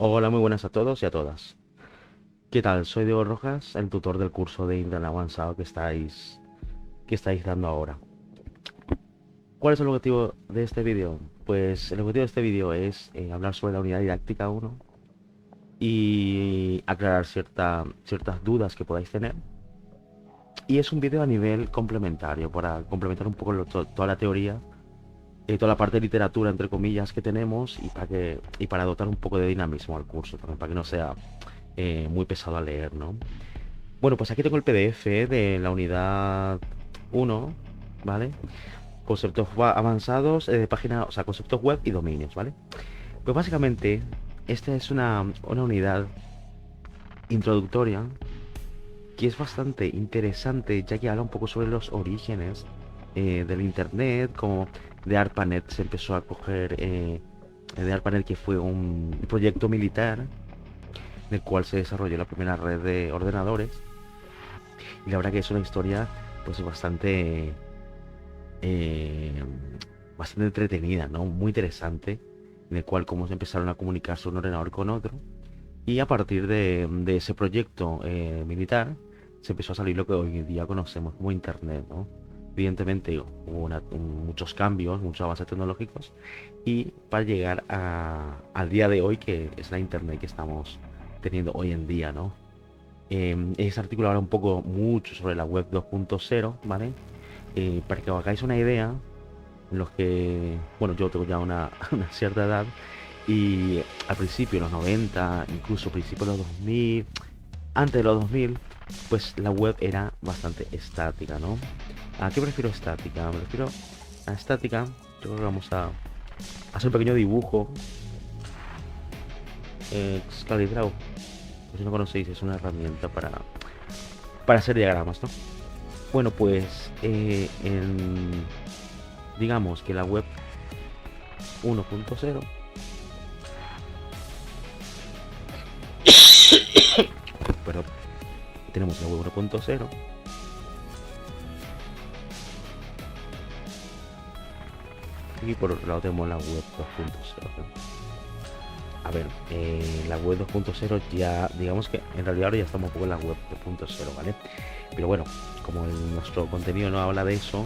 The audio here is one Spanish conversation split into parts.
Hola, muy buenas a todos y a todas. ¿Qué tal? Soy Diego Rojas, el tutor del curso de Internet avanzado que estáis dando ahora. ¿Cuál es el objetivo de este vídeo? Pues el objetivo de este vídeo es hablar sobre la unidad didáctica 1 y aclarar ciertas dudas que podáis tener. Y es un vídeo a nivel complementario para complementar un poco toda la teoría, toda la parte de literatura entre comillas que tenemos y para dotar un poco de dinamismo al curso, también para que no sea muy pesado a leer, ¿no? Bueno, pues aquí tengo el PDF de la unidad 1, ¿vale? Conceptos avanzados de página, o sea, conceptos web y dominios, ¿vale? Pues básicamente, esta es una unidad introductoria que es bastante interesante, ya que habla un poco sobre los orígenes del Internet, como de ARPANET se empezó a coger, de ARPANET que fue un proyecto militar en el cual se desarrolló la primera red de ordenadores. Y la verdad que es una historia pues eh, bastante entretenida, ¿no? Muy interesante, en el cual cómo se empezaron a comunicarse un ordenador con otro. Y a partir de ese proyecto militar, se empezó a salir lo que hoy en día conocemos como Internet, ¿no? Evidentemente hubo muchos cambios, muchos avances tecnológicos, y para llegar al día de hoy, que es la Internet que estamos teniendo hoy en día, ¿no? Ese artículo habla un poco mucho sobre la web 2.0, ¿vale? Para que os hagáis una idea, los que, bueno, yo tengo ya una cierta edad y al principio, en los 90, incluso principios de los 2000, antes de los 2000, pues la web era bastante estática, ¿no? ¿A qué me refiero estática? Me refiero a estática, yo creo que vamos a hacer un pequeño dibujo. Excalidraw, pues si no conocéis, es una herramienta para hacer diagramas, ¿no? Bueno, pues digamos que la web 1.0, perdón, tenemos la web 1.0 y por otro lado tenemos la web 2.0, ¿no? A ver, la web 2.0 ya, digamos que en realidad ahora ya estamos un poco en la web 2.0, ¿vale? Pero bueno, como nuestro contenido no habla de eso,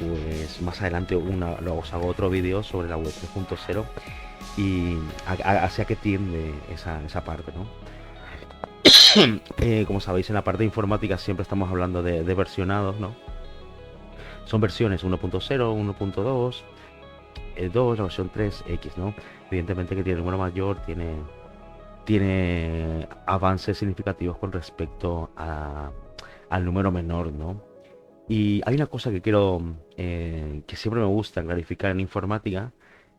pues más adelante luego os hago otro vídeo sobre la web 3.0 y hacia qué tiende esa parte, ¿no? Como sabéis, en la parte de informática siempre estamos hablando de versionados, ¿no? Son versiones 1.0, 1.2, el 2, la versión 3X, ¿no? Evidentemente que tiene el número mayor, tiene avances significativos con respecto al número menor, ¿no? Y hay una cosa que que siempre me gusta clarificar en informática.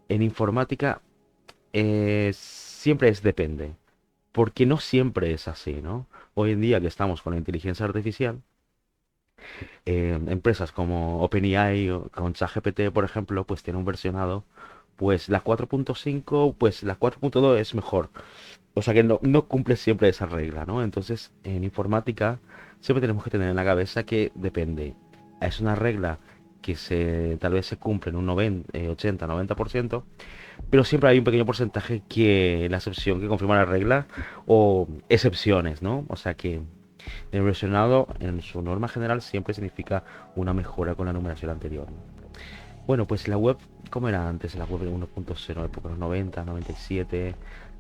En informática siempre es depende, porque no siempre es así, ¿no? Hoy en día que estamos con la inteligencia artificial, empresas como OpenAI o con ChatGPT, por ejemplo, pues tiene un versionado, pues la 4.5, pues la 4.2 es mejor. O sea que no cumple siempre esa regla, ¿no? Entonces, en informática siempre tenemos que tener en la cabeza que depende. Es una regla que tal vez se cumple en un 90, 80, 90%, pero siempre hay un pequeño porcentaje que la excepción que confirma la regla o excepciones, ¿no? O sea que el versionado en su norma general siempre significa una mejora con la numeración anterior, ¿no? Bueno, pues la web, ¿cómo era antes? La web 1.0, época de los 90, 97,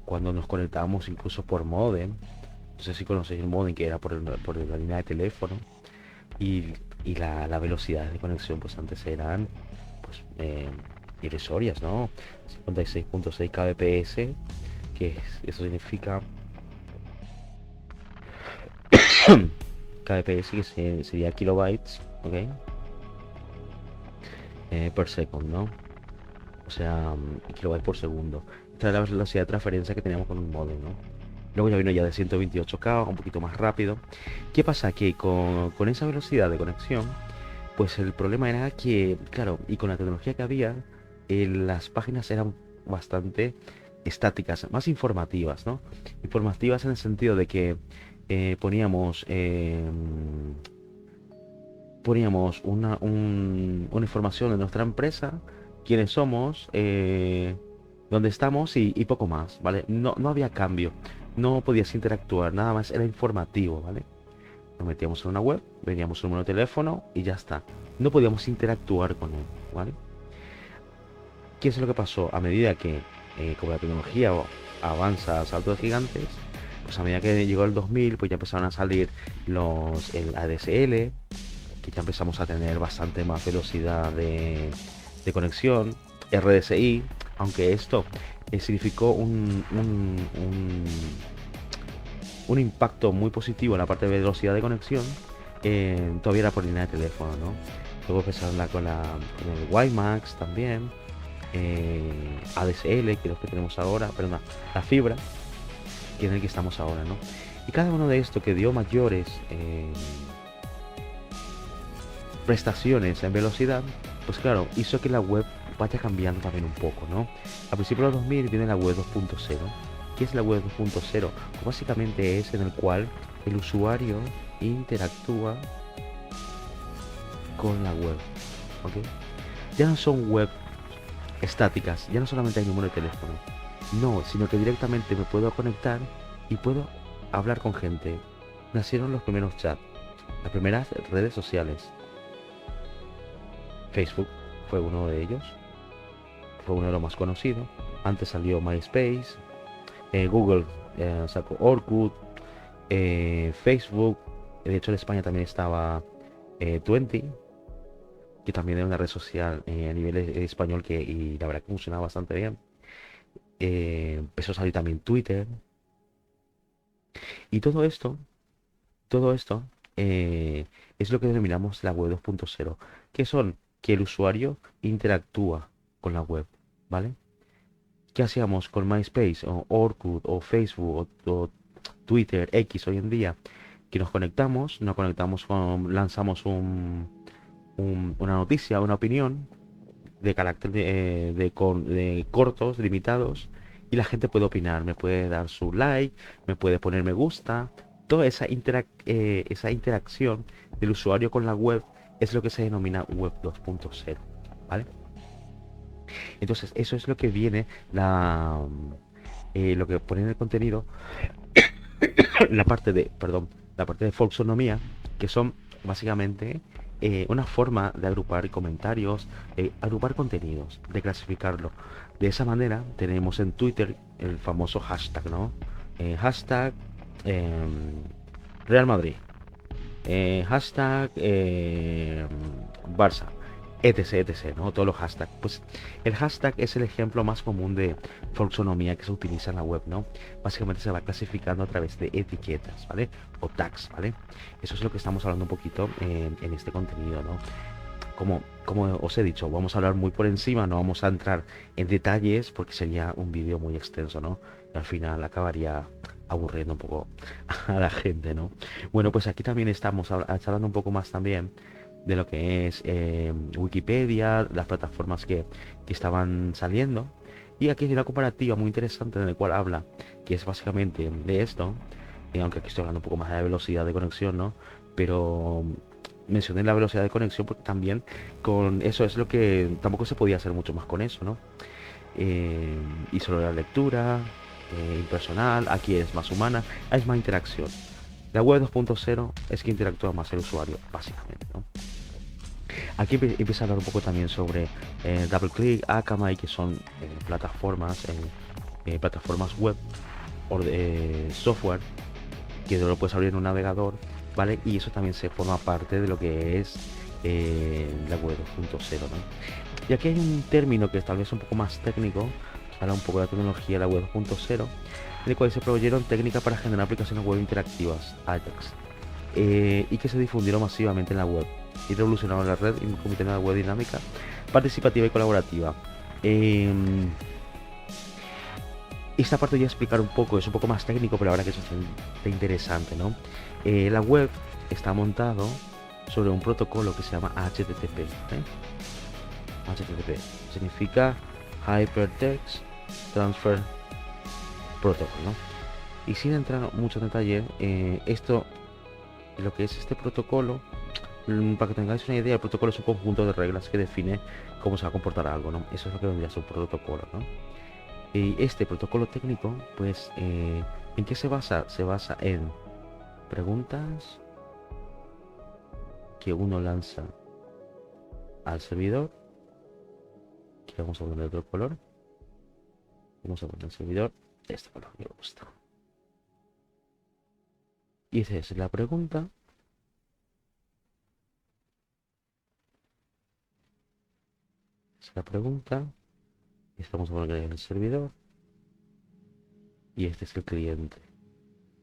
cuando nos conectábamos incluso por modem. No sé si conocéis el modem, que era por la línea de teléfono. Y, y la velocidad de conexión, pues antes eran pues irrisorias, ¿no? 56.6 kbps, eso significa kbps, que sería kilobytes, ¿ok? Per second, ¿no? O sea, kilobytes por segundo. Esta es la velocidad de transferencia que teníamos con un modem, ¿no? Luego ya vino ya de 128K, un poquito más rápido. ¿Qué pasa? Que con esa velocidad de conexión, pues el problema era que, claro, y con la tecnología que había, las páginas eran bastante estáticas, más informativas, ¿no? Informativas en el sentido de que poníamos, poníamos una información de nuestra empresa, quiénes somos, donde estamos y poco más, ¿vale? No había cambio, no podías interactuar, nada más era informativo, ¿vale? Nos metíamos en una web, veníamos un número de teléfono y ya está. No podíamos interactuar con él, ¿vale? ¿Qué es lo que pasó? A medida que, como la tecnología avanza a saltos gigantes, pues a medida que llegó el 2000, pues ya empezaron a salir el ADSL, que ya empezamos a tener bastante más velocidad de conexión, RDSI, aunque esto significó un impacto muy positivo en la parte de velocidad de conexión, todavía era por línea de teléfono, ¿no? Luego empezaron con el WiMAX también, ADSL, que es lo que tenemos ahora, perdón, la fibra, que es en el que estamos ahora, ¿no? Y cada uno de estos que dio mayores prestaciones en velocidad, pues claro, hizo que la web vaya cambiando también un poco, ¿no? A principios de los 2000 viene la web 2.0. ¿Qué es la web 2.0? Pues básicamente es en el cual el usuario interactúa con la web, ¿ok? Ya no son web estáticas, ya no solamente hay número de teléfono, no, sino que directamente me puedo conectar y puedo hablar con gente. Nacieron los primeros chats, las primeras redes sociales. Facebook fue uno de ellos, fue uno de los más conocidos. Antes salió MySpace, Google sacó Orkut, Facebook. De hecho, en España también estaba Twenty, que también era una red social a nivel español y la verdad que funcionaba bastante bien. Empezó a salir también Twitter. Y todo esto es lo que denominamos la web 2.0, que son que el usuario interactúa con la web, ¿vale? ¿Qué hacíamos con MySpace o Orkut o Facebook o Twitter X hoy en día? Que nos conectamos lanzamos una noticia, una opinión de carácter de cortos, limitados, y la gente puede opinar, me puede dar su like, me puede poner me gusta. Toda esa interacción del usuario con la web es lo que se denomina web 2.0, ¿vale? Entonces, eso es lo que viene, lo que pone en el contenido, perdón, la parte de folksonomía, que son básicamente una forma de agrupar comentarios, agrupar contenidos, de clasificarlo. De esa manera tenemos en Twitter el famoso hashtag, ¿no? Hashtag Real Madrid, hashtag Barça, etc, ¿no? Todos los hashtags. Pues el hashtag es el ejemplo más común de folksonomía que se utiliza en la web, ¿no? Básicamente se va clasificando a través de etiquetas, ¿vale? O tags, ¿vale? Eso es lo que estamos hablando un poquito en este contenido, ¿no? Como os he dicho, vamos a hablar muy por encima, no vamos a entrar en detalles porque sería un vídeo muy extenso, ¿no? Y al final acabaría aburriendo un poco a la gente, ¿no? Bueno, pues aquí también estamos hablando un poco más también de lo que es Wikipedia, las plataformas que estaban saliendo. Y aquí hay una comparativa muy interesante en la cual habla, que es básicamente de esto, aunque aquí estoy hablando un poco más de la velocidad de conexión, ¿no? Pero mencioné la velocidad de conexión porque también con eso es lo que tampoco se podía hacer mucho más con eso, ¿no? Eh, y sobre la lectura, impersonal, aquí es más humana, es más interacción. La web 2.0 es que interactúa más el usuario, básicamente, ¿no? Aquí empieza a hablar un poco también sobre DoubleClick, Akamai, que son plataformas web o de software que lo puedes abrir en un navegador, ¿vale? Y eso también se forma parte de lo que es la web 2.0, ¿no? Y aquí hay un término que tal vez es un poco más técnico, habla un poco de la tecnología de la web 2.0, en el cual se proveyeron técnicas para generar aplicaciones web interactivas, Ajax, y que se difundieron masivamente en la web y revolucionaron la red y convirtieron la web dinámica, participativa y colaborativa. Em, esta parte voy a explicar un poco, es un poco más técnico, pero la verdad que eso está interesante, ¿no? La web está montado sobre un protocolo que se llama HTTP. HTTP significa Hypertext Transfer Protocol, ¿no? Y sin entrar mucho en detalle, lo que es este protocolo, para que tengáis una idea, el protocolo es un conjunto de reglas que define cómo se va a comportar algo, ¿no? Eso es lo que vendría a ser un protocolo, ¿no? Y este protocolo técnico, pues, ¿en qué se basa? Se basa en preguntas que uno lanza al servidor, que vamos a poner de otro color, vamos a poner al servidor este color, me gusta. Y esa es la pregunta. Es la pregunta. Y estamos a poner en el servidor. Y este es el cliente.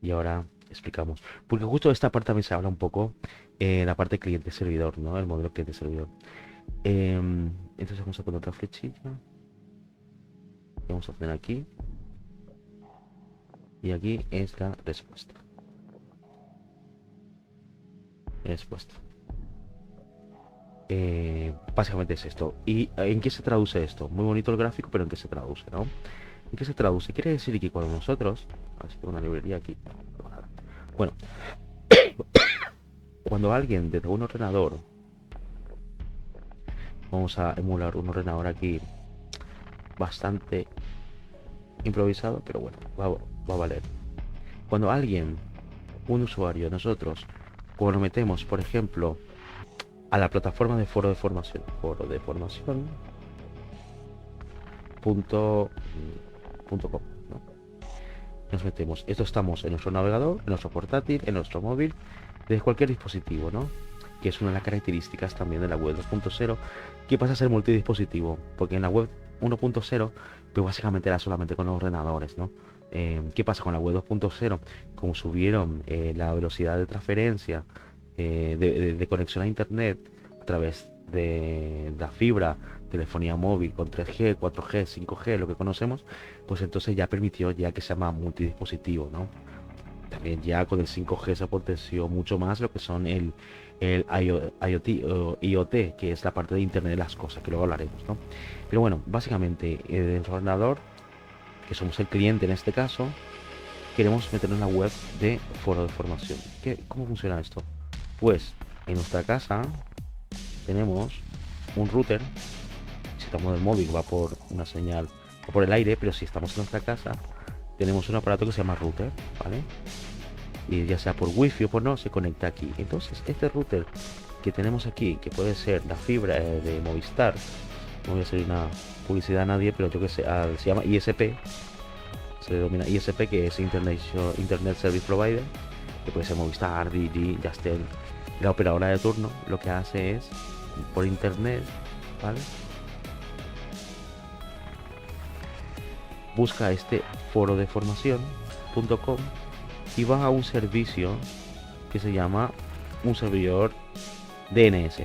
Y ahora explicamos. Porque justo esta parte también se habla un poco la parte cliente-servidor, ¿no? El modelo cliente-servidor. Entonces vamos a poner otra flechilla. Y vamos a poner aquí. Y aquí es la respuesta. Respuesta. Básicamente es esto. ¿Y en qué se traduce esto? Muy bonito el gráfico, pero ¿en qué se traduce, no? ¿En qué se traduce? Quiere decir que cuando nosotros... A ver si tengo una librería aquí. Bueno, cuando alguien desde un ordenador... Vamos a emular un ordenador aquí bastante improvisado, pero bueno, va a valer. Cuando alguien, un usuario, nosotros, cuando metemos, por ejemplo, a la plataforma de foro de formación punto com, ¿no? Nos metemos, esto estamos en nuestro navegador, en nuestro portátil, en nuestro móvil, desde cualquier dispositivo, ¿no? Que es una de las características también de la web 2.0, que pasa a ser multidispositivo, porque en la web 1.0, pues básicamente era solamente con los ordenadores, ¿no? ¿Qué pasa con la web 2.0? Como subieron la velocidad de transferencia de conexión a internet a través de la fibra, telefonía móvil con 3G, 4G, 5G, lo que conocemos, pues entonces ya permitió ya que se llama multidispositivo, ¿no? También ya con el 5G se potenció mucho más lo que son el IoT, o IoT, que es la parte de Internet de las cosas, que luego hablaremos, ¿no? Pero bueno, básicamente en el ordenador, que somos el cliente en este caso, queremos meternos en la web de foro de formación. ¿Cómo funciona esto? Pues en nuestra casa tenemos un router. Si estamos en el móvil va por una señal, o por el aire, pero si estamos en nuestra casa tenemos un aparato que se llama router, ¿vale? Y ya sea por wifi o por no, se conecta aquí. Entonces este router que tenemos aquí, que puede ser la fibra de Movistar, no voy a hacer una publicidad a nadie, pero yo que sé, se llama ISP, se denomina ISP, que es Internet Service Provider, que puede ser Movistar, Digi, Yastel. La operadora de turno lo que hace es por internet, ¿vale? Busca este foro de formación.com y va a un servicio que se llama un servidor DNS,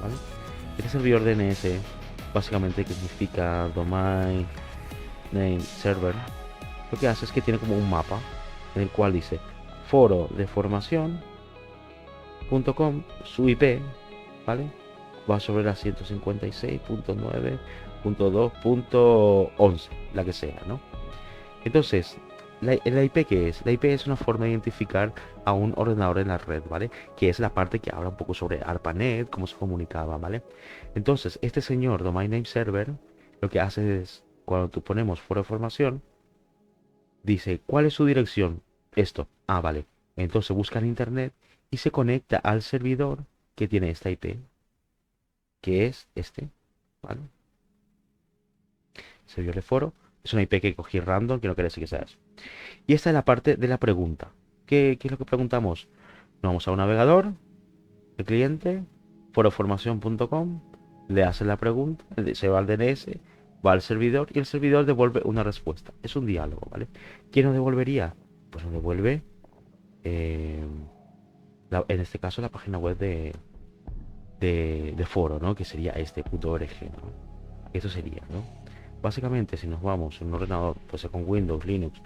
¿vale? Este servidor DNS básicamente, que significa Domain Name Server, lo que hace es que tiene como un mapa en el cual dice foro de formación.com, su IP, ¿vale? Va sobre la 156.9.2.11, la que sea, ¿no? Entonces, la IP, ¿qué es? La IP es una forma de identificar a un ordenador en la red, ¿vale? Que es la parte que habla un poco sobre ARPANET, cómo se comunicaba, ¿vale? Entonces, este señor Domain Name Server lo que hace es, cuando tú ponemos foro de formación, dice, ¿cuál es su dirección? Esto. Ah, vale. Entonces busca en internet y se conecta al servidor que tiene esta IP, que es este, ¿vale? Servidor de foro. Es una IP que cogí random, que no quiere decir que sea eso. Y esta es la parte de la pregunta. ¿Qué es lo que preguntamos? Nos vamos a un navegador, el cliente, foroformación.com, le hace la pregunta, se va al DNS, va al servidor y el servidor devuelve una respuesta. Es un diálogo, ¿vale? ¿Quién nos devolvería? Pues nos devuelve, eh, en este caso, la página web de foro, ¿no? Que sería este .org, ¿no? Eso sería, ¿no? Básicamente, si nos vamos en un ordenador, pues con Windows, Linux,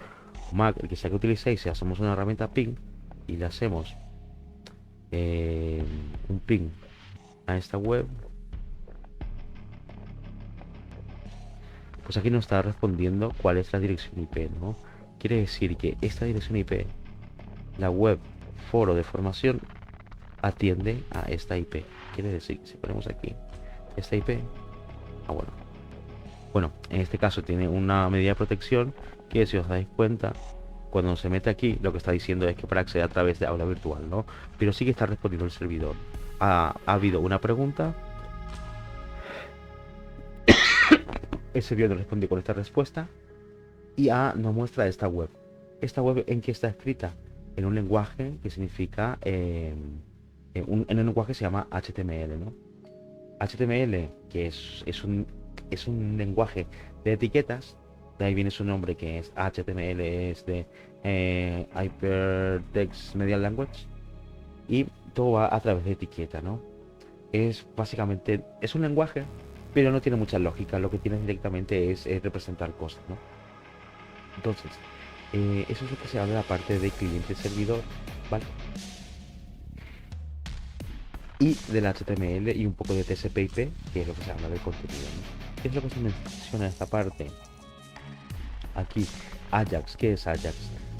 Mac, el que sea que utilicéis, si hacemos una herramienta ping y le hacemos eh, un ping a esta web, pues aquí nos está respondiendo cuál es la dirección IP, ¿no? Quiere decir que esta dirección IP, la web foro de formación, atiende a esta IP. Quiere decir que si ponemos aquí esta IP, ah bueno, Bueno, en este caso tiene una medida de protección que, si os dais cuenta, cuando se mete aquí, lo que está diciendo es que para acceder a través de aula virtual, ¿no? Pero sí que está respondiendo el servidor. Ha habido una pregunta, el servidor nos responde con esta respuesta y nos muestra esta web. ¿Esta web en qué está escrita? En un lenguaje que significa, en un lenguaje que se llama HTML, ¿no? HTML, que es un lenguaje de etiquetas, de ahí viene su nombre, que es HTML, es de Hypertext Media Language, y todo va a través de etiqueta, ¿no? Es básicamente, es un lenguaje, pero no tiene mucha lógica, lo que tiene directamente es representar cosas, ¿no? Entonces, eso es lo que se habla de la parte de cliente-servidor, ¿vale? Y del HTML y un poco de TCP/IP, que es lo que se habla del contenido, ¿no? ¿Qué es lo que se menciona en esta parte? Aquí, Ajax, ¿qué es Ajax?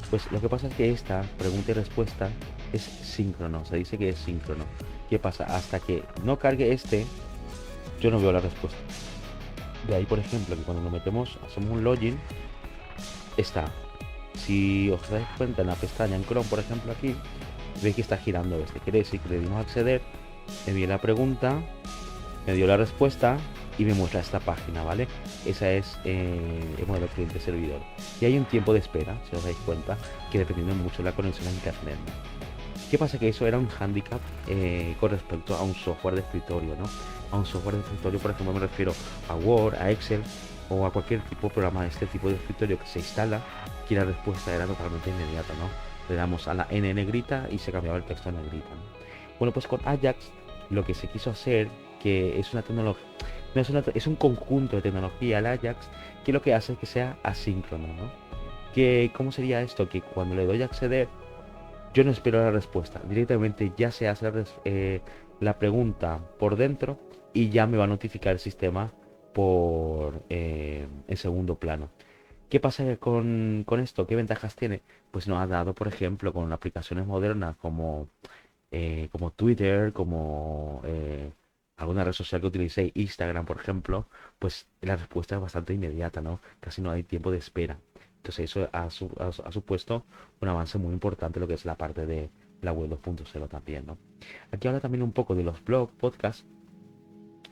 Pues lo que pasa es que esta pregunta y respuesta es síncrono, se dice que es síncrono. ¿Qué pasa? Hasta que no cargue este, yo no veo la respuesta. De ahí, por ejemplo, que cuando nos metemos, hacemos un login, está. Si os dais cuenta en la pestaña en Chrome, por ejemplo, aquí, veis que está girando este. Quiere decir que le dimos a acceder, envié la pregunta, me dio la respuesta y me muestra esta página, ¿vale? Esa es el modelo cliente-servidor. Y hay un tiempo de espera, si os dais cuenta, que dependiendo mucho de la conexión a internet, ¿no? ¿Qué pasa? Que eso era un hándicap con respecto a un software de escritorio, ¿no? A un software de escritorio, por ejemplo, me refiero a Word, a Excel o a cualquier tipo de programa de este tipo de escritorio que se instala, que la respuesta era totalmente inmediata, ¿no? Le damos a la N en negrita y se cambiaba el texto a negrita, ¿no? Bueno, pues con Ajax lo que se quiso hacer, que es una tecnología, no es, es un conjunto de tecnología, el Ajax, que lo que hace es que sea asíncrono, ¿no? ¿Cómo sería esto? Que cuando le doy a acceder, yo no espero la respuesta. Directamente ya se hace la pregunta por dentro y ya me va a notificar el sistema por en segundo plano. ¿Qué pasa con esto? ¿Qué ventajas tiene? Pues nos ha dado, por ejemplo, con aplicaciones modernas como Twitter, como alguna red social que utilicéis, Instagram, por ejemplo, pues la respuesta es bastante inmediata, ¿no? Casi no hay tiempo de espera. Entonces eso ha supuesto un avance muy importante en lo que es la parte de la web 2.0 también, ¿no? Aquí habla también un poco de los blogs, podcasts,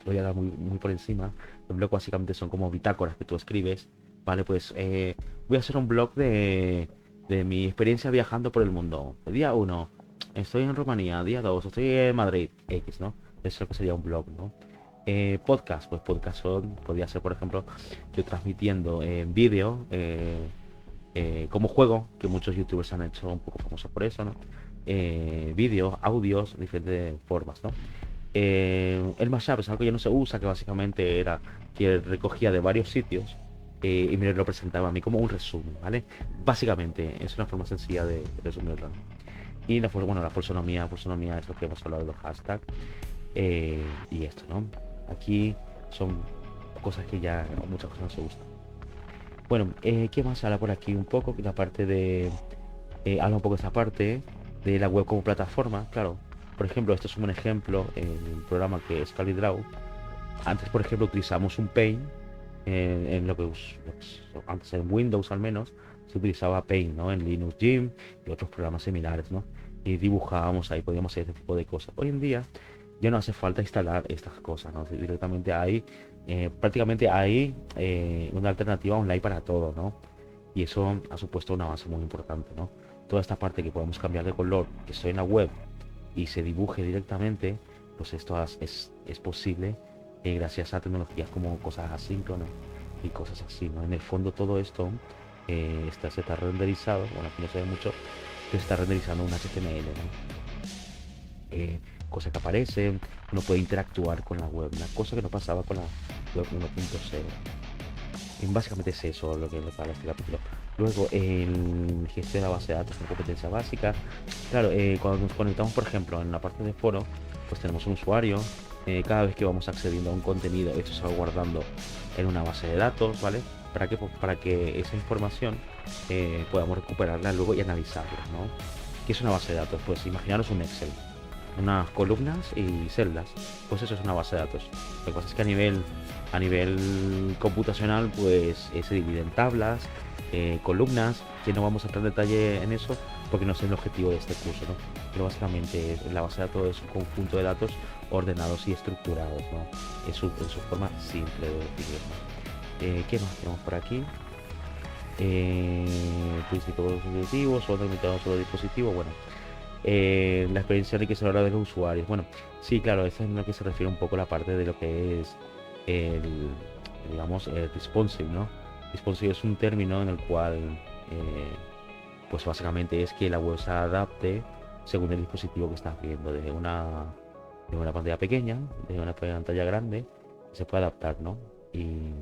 lo voy a dar muy por encima. Los blogs básicamente son como bitácoras que tú escribes, ¿vale? Pues voy a hacer un blog de mi experiencia viajando por el mundo. Día uno estoy en Rumanía. Día 2 estoy en Madrid. X, ¿no? Eso es lo que sería un blog, ¿no? Podcast, pues podcast podría ser, por ejemplo, yo transmitiendo en vídeo como juego, que muchos youtubers han hecho un poco famosos por eso, ¿no? Vídeos, audios, diferentes formas, ¿no? El mashup es algo que ya no se usa, que básicamente era que recogía de varios sitios y me lo presentaba a mí como un resumen, ¿vale? Básicamente es una forma sencilla de resumirlo, ¿no? Y bueno, la folsonomía es lo que hemos hablado de los hashtags y esto, ¿no? Aquí son cosas que ya muchas cosas no se usan. Bueno, ¿qué más habla por aquí? Un poco, la parte de... habla un poco de esta parte de la web como plataforma, claro. Por ejemplo, esto es un buen ejemplo en el programa que es CaliDraw. Antes, por ejemplo, utilizamos un Paint en antes en Windows al menos se utilizaba Paint, ¿no? En Linux Gym y otros programas similares, ¿no? Y dibujábamos ahí, podíamos hacer este tipo de cosas. Hoy en día ya no hace falta instalar estas cosas, ¿no? Directamente hay, prácticamente hay una alternativa online para todo, ¿no? Y eso ha supuesto un avance muy importante, ¿no? Toda esta parte que podemos cambiar de color, que estoy en la web y se dibuje directamente, pues esto es posible gracias a tecnologías como cosas asíncronas y cosas así, ¿no? En el fondo todo esto se está renderizado, bueno, aquí no se ve mucho, pero se está renderizando un HTML, ¿no? Cosas que aparecen, uno puede interactuar con la web, una cosa que no pasaba con la web 1.0. Y básicamente es eso lo que me para este capítulo. Luego, el gestión de la base de datos con competencia básica. Claro, cuando nos conectamos, por ejemplo, en la parte de foro, pues tenemos un usuario. Cada vez que vamos accediendo a un contenido, esto se va guardando en una base de datos, ¿vale? ¿Para qué? Pues para que esa información podamos recuperarla luego y analizarla, ¿no? ¿Qué es una base de datos? Pues imaginaros un Excel. unas columnas y celdas. Pues eso es una base de datos. Lo que pasa es que a nivel computacional, pues se divide en tablas, columnas, que no vamos a entrar en detalle en eso porque no es el objetivo de este curso, ¿no? Pero básicamente la base de datos es un conjunto de datos ordenados y estructurados, ¿no? En su forma simple de decirlo, ¿no? ¿Qué más tenemos por aquí? Principios objetivos, son limitados a solo dispositivos. Bueno, la experiencia enriquecedora de los usuarios. Bueno, sí, claro, eso es en lo que se refiere un poco la parte de lo que es el, digamos, el responsive, ¿no? Responsive es un término en el cual, pues básicamente es que la web se adapte según el dispositivo que estás viendo, de una pantalla pequeña, de una pantalla grande, se puede adaptar, ¿no? Y,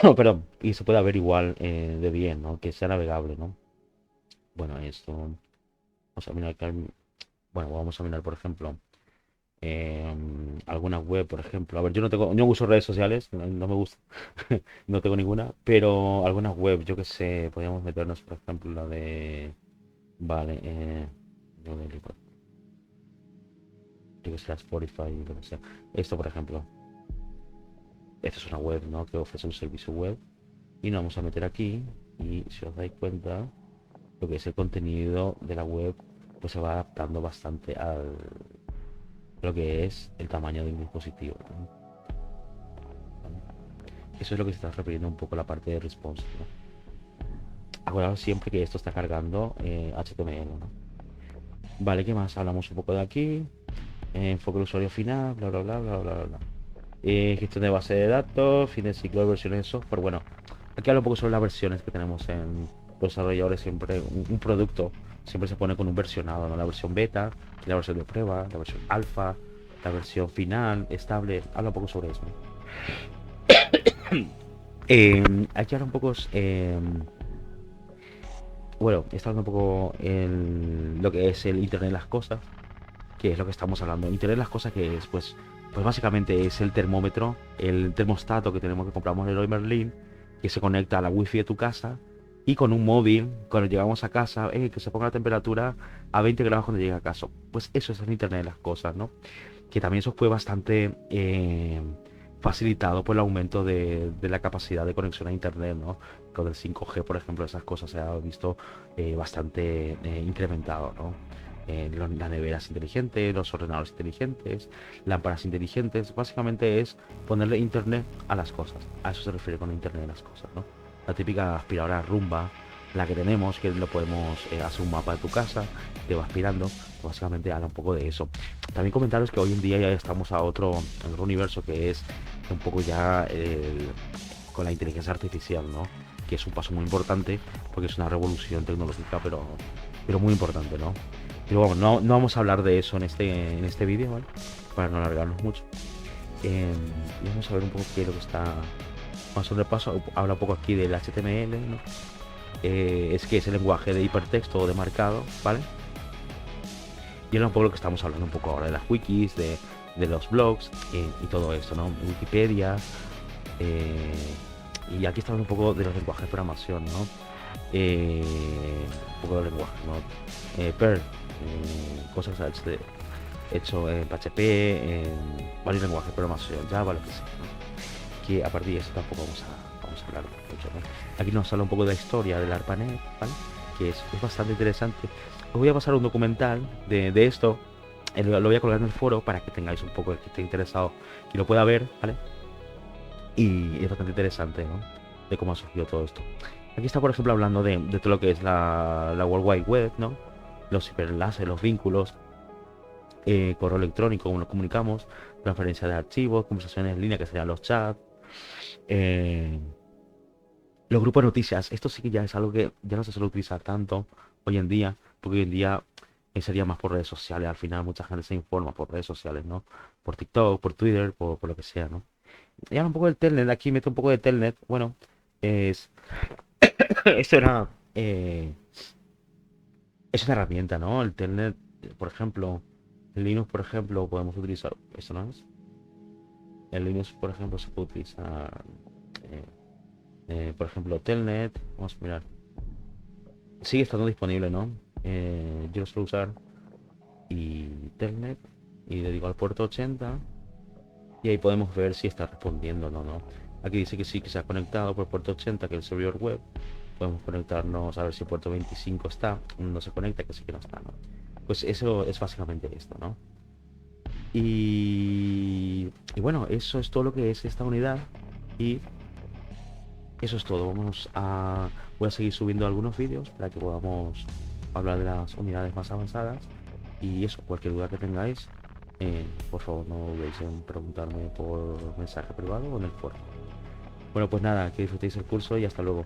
no, perdón, y se puede ver igual de bien, ¿no? Que sea navegable, ¿no? Bueno, esto, vamos a mirar bueno, vamos a mirar, por ejemplo, alguna web, por ejemplo. A ver, no uso redes sociales, no me gusta, no tengo ninguna, pero algunas web, yo que sé, podríamos meternos, por ejemplo, la de, vale, lo de- yo que sé, Spotify, lo que sea. Esto, por ejemplo, esto es una web, ¿no? Que ofrece un servicio web y nos vamos a meter aquí y si os dais cuenta, lo que es el contenido de la web, pues se va adaptando bastante al lo que es el tamaño de un dispositivo, ¿no? Eso es lo que se está refiriendo un poco a la parte de response, ¿no? Acordaos siempre que esto está cargando HTML, ¿no? Vale, ¿qué más? Hablamos un poco de aquí. Enfoque del usuario final, bla, bla, bla, bla, bla, bla. Gestión de base de datos, fin de ciclo de versiones de software. Bueno, aquí hablo un poco sobre las versiones que tenemos en los desarrolladores. Siempre un producto siempre se pone con un versionado, ¿no? La versión beta, la versión de prueba, la versión alfa, la versión final, estable. Habla un poco sobre eso, ¿no? Aquí ahora un poco bueno, está hablando un poco en lo que es el Internet de las cosas, que es lo que estamos hablando. Internet de las cosas que es, pues básicamente es el termómetro, el termostato que tenemos que compramos en el Leroy Merlin, que se conecta a la wifi de tu casa y con un móvil, cuando llegamos a casa, que se ponga la temperatura a 20 grados cuando llegue a casa. Pues eso es el Internet de las cosas, ¿no? Que también eso fue bastante facilitado por el aumento de la capacidad de conexión a internet, ¿no? Con el 5G, por ejemplo, esas cosas se ha visto bastante incrementado, ¿no? Las neveras inteligentes, los ordenadores inteligentes, lámparas inteligentes, básicamente es ponerle internet a las cosas. A eso se refiere con internet de las cosas, ¿no? La típica aspiradora Rumba, la que tenemos, que lo podemos hacer un mapa de tu casa, te va aspirando, básicamente habla un poco de eso. También comentaros que hoy en día ya estamos en otro universo que es un poco ya con la inteligencia artificial, ¿no? Que es un paso muy importante porque es una revolución tecnológica, pero muy importante, ¿no? Pero vamos, no vamos a hablar de eso en este vídeo, ¿vale? Para no alargarnos mucho. Eh, y vamos a ver un poco qué es lo que está. Vamos a ver paso, habla un poco aquí del HTML, ¿no? Es que es el lenguaje de hipertexto o de marcado, ¿vale? Y era un poco lo que estamos hablando un poco ahora de las wikis, de los blogs y todo esto, ¿no? Wikipedia. eh, y aquí está hablando un poco de los lenguajes de programación, ¿no? Un poco de lenguaje, ¿no? Perl, cosas hecho en PHP, en varios lenguajes de programación, Java, lo que sea, ¿no? Que a partir de eso tampoco vamos a hablar mucho, ¿no? Aquí nos habla un poco de la historia del ARPANET, ¿vale? Que es bastante interesante. Os voy a pasar un documental de esto. Lo voy a colgar en el foro para que tengáis un poco, el que esté interesado, que lo pueda ver, ¿vale? Y es bastante interesante, ¿no? De cómo ha surgido todo esto. Aquí está, por ejemplo, hablando de todo lo que es la World Wide Web, ¿no? Los hiperenlaces, los vínculos, correo electrónico, cómo nos comunicamos, transferencia de archivos, conversaciones en línea, que serían los chats, eh, los grupos de noticias. Esto sí que ya es algo que ya no se suele utilizar tanto hoy en día, porque hoy en día sería más por redes sociales. Al final mucha gente se informa por redes sociales, ¿no? Por TikTok, por Twitter, por lo que sea, ¿no? Y ahora un poco del Telnet, aquí meto un poco de Telnet. Bueno, es esto era es una herramienta, ¿no? El Telnet, por ejemplo, en Linux, por ejemplo, podemos utilizar, esto no es, en Linux, por ejemplo, se puede utilizar, eh, por ejemplo, Telnet, vamos a mirar, sigue estando disponible, ¿no? Yo lo suelo usar, y Telnet y le digo al puerto 80 y ahí podemos ver si está respondiendo o no. Aquí dice que sí, que se ha conectado por puerto 80, que es el servidor web. Podemos conectarnos a ver si el puerto 25 está. No se conecta, que sí que no está, ¿no? Pues eso es básicamente esto, ¿no? Y bueno, eso es todo lo que es esta unidad. Y eso es todo. Voy a seguir subiendo algunos vídeos para que podamos hablar de las unidades más avanzadas. Y eso, cualquier duda que tengáis, por favor no dudéis en preguntarme por mensaje privado o en el foro. Bueno, pues nada, que disfrutéis el curso y hasta luego.